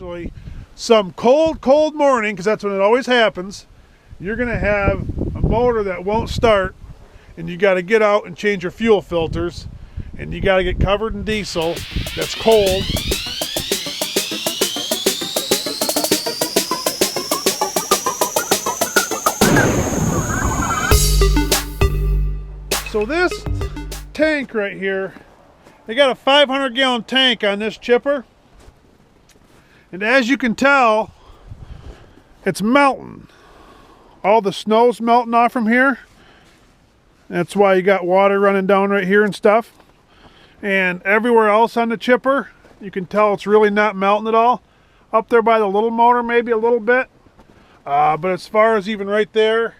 eventually, some cold morning, because that's when it always happens, you're going to have a motor that won't start, and you got to get out and change your fuel filters, and you got to get covered in diesel that's cold. So this tank right here, they got a 500-gallon tank on this chipper, and as you can tell, it's melting. All the snow's melting off from here. That's why you got water running down right here and stuff. And everywhere else on the chipper, you can tell it's really not melting at all. Up there by the little motor, maybe a little bit. But as far as even right there,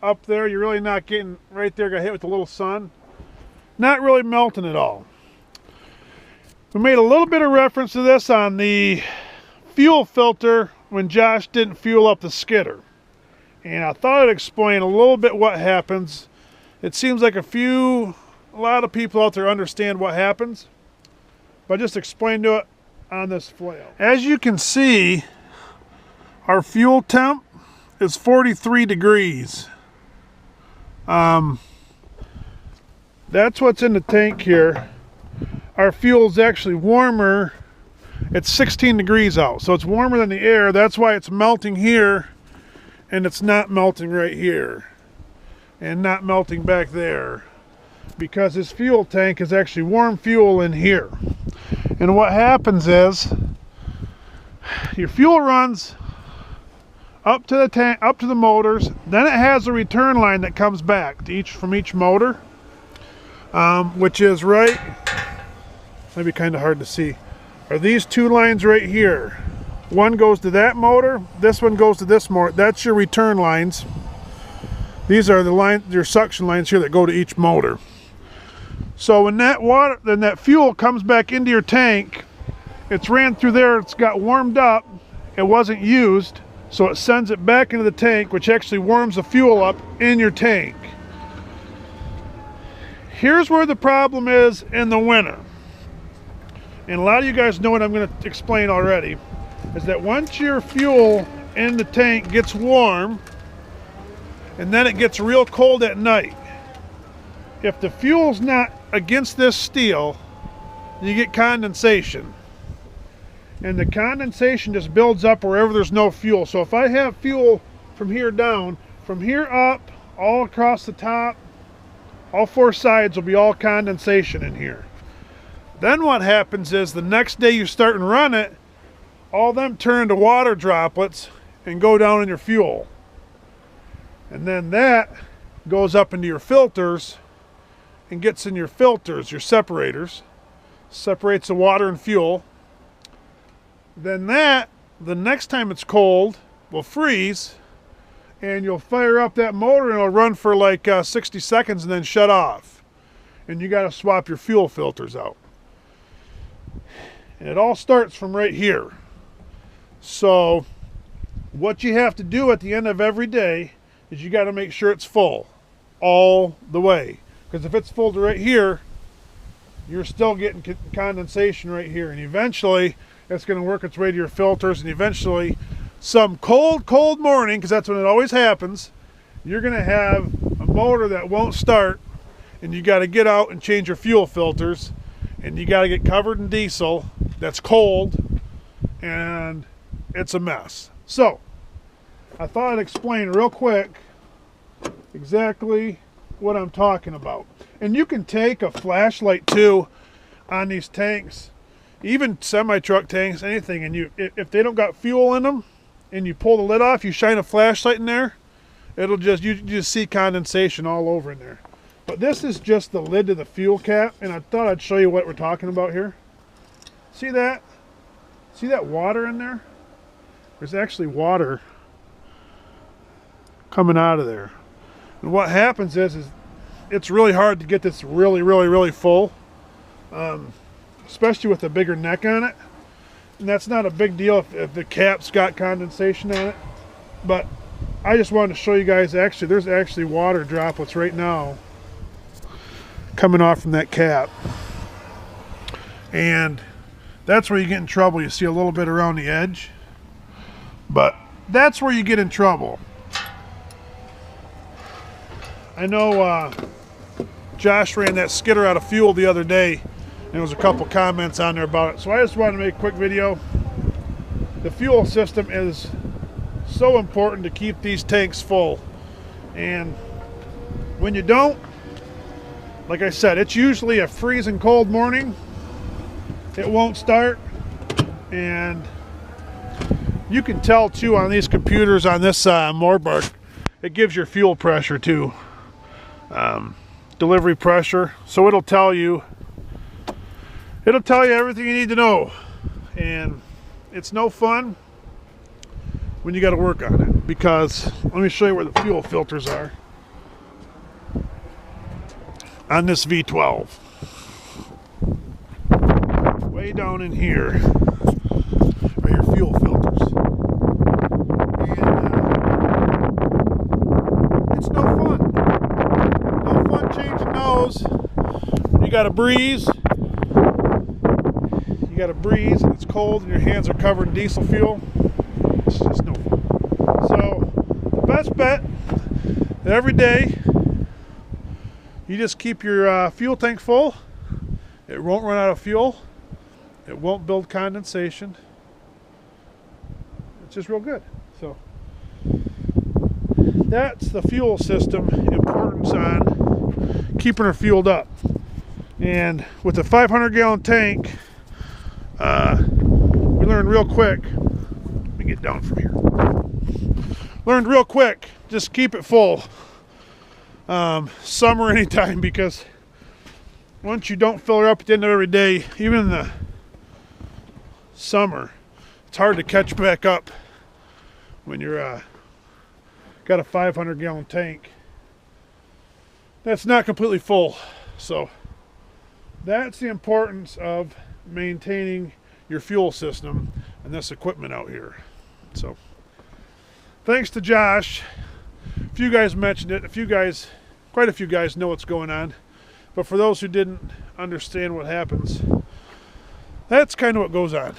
up there, you're really not getting, right there got hit with the little sun. Not really melting at all. We made a little bit of reference to this on the fuel filter when Josh didn't fuel up the skidder. And I thought I'd explain a little bit what happens. It seems like a lot of people out there understand what happens, but I just explained to it on this flail. As you can see, our fuel temp is 43 degrees. That's what's in the tank here. Our fuel is actually warmer. It's 16 degrees out, so it's warmer than the air. That's why it's melting here, and it's not melting right here, and not melting back there, because this fuel tank is actually warm fuel in here. And what happens is your fuel runs up to the tank, up to the motors, then it has a return line that comes back to from each motor, which is right, maybe kind of hard to see, are these two lines right here. One goes to that motor, this one goes to this motor. That's your return lines. These are the lines, your suction lines here that go to each motor. So when that fuel comes back into your tank, it's ran through there, it's got warmed up, it wasn't used, so it sends it back into the tank, which actually warms the fuel up in your tank. Here's where the problem is in the winter. And a lot of you guys know what I'm going to explain already, is that once your fuel in the tank gets warm, and then it gets real cold at night, if the fuel's not against this steel, you get condensation. And the condensation just builds up wherever there's no fuel. So if I have fuel from here down, from here up, all across the top, all four sides will be all condensation in here. Then what happens is the next day you start and run it, all them turn into water droplets and go down in your fuel. And then that goes up into your filters and gets in your filters, your separators, separates the water and fuel. Then that, the next time it's cold, will freeze, and you'll fire up that motor and it'll run for like 60 seconds and then shut off. And you got to swap your fuel filters out. And it all starts from right here. So what you have to do at the end of every day is you got to make sure it's full all the way. Because if it's full to right here, you're still getting condensation right here. And eventually, it's going to work its way to your filters. And eventually, some cold morning, because that's when it always happens, you're going to have a motor that won't start. And you got to get out and change your fuel filters. And you got to get covered in diesel that's cold. And it's a mess. So, I thought I'd explain real quick exactly what I'm talking about. And you can take a flashlight too on these tanks, even semi-truck tanks, anything, and if they don't got fuel in them and you pull the lid off, you shine a flashlight in there, it'll just, you just see condensation all over in there. But this is just the lid to the fuel cap, and I thought I'd show you what we're talking about here. See that? See that water in there? There's actually water coming out of there. And what happens is it's really hard to get this really full, especially with a bigger neck on it. And that's not a big deal if the cap's got condensation on it. But I just wanted to show you guys, actually, there's actually water droplets right now coming off from that cap. And That's where you get in trouble. You see a little bit around the edge, but that's where you get in trouble. I know Josh ran that skidder out of fuel the other day, and there was a couple comments on there about it. So I just wanted to make a quick video. The fuel system is so important to keep these tanks full, and when you don't, like I said, it's usually a freezing cold morning. It won't start, and you can tell too on these computers on this Morbark, it gives your fuel pressure too, delivery pressure. So it'll tell you everything you need to know, and it's no fun when you got to work on it, because let me show you where the fuel filters are on this V12. Way down in here are your fuel filters, and it's no fun changing those. You got a breeze, and it's cold, and your hands are covered in diesel fuel. It's just no fun. So the best bet, every day you just keep your fuel tank full. It won't run out of fuel. It won't build condensation. It's just real good. So that's the fuel system importance on keeping her fueled up. And with a 500-gallon tank, we learned real quick. Let me get down from here. Learned real quick, just keep it full. Summer anytime, because once you don't fill her up at the end of every day, even in the summer, it's hard to catch back up when you're got a 500-gallon tank that's not completely full. So that's the importance of maintaining your fuel system and this equipment out here. So thanks to Josh. A few guys mentioned it. Quite a few guys know what's going on, but for those who didn't understand what happens, that's kind of what goes on.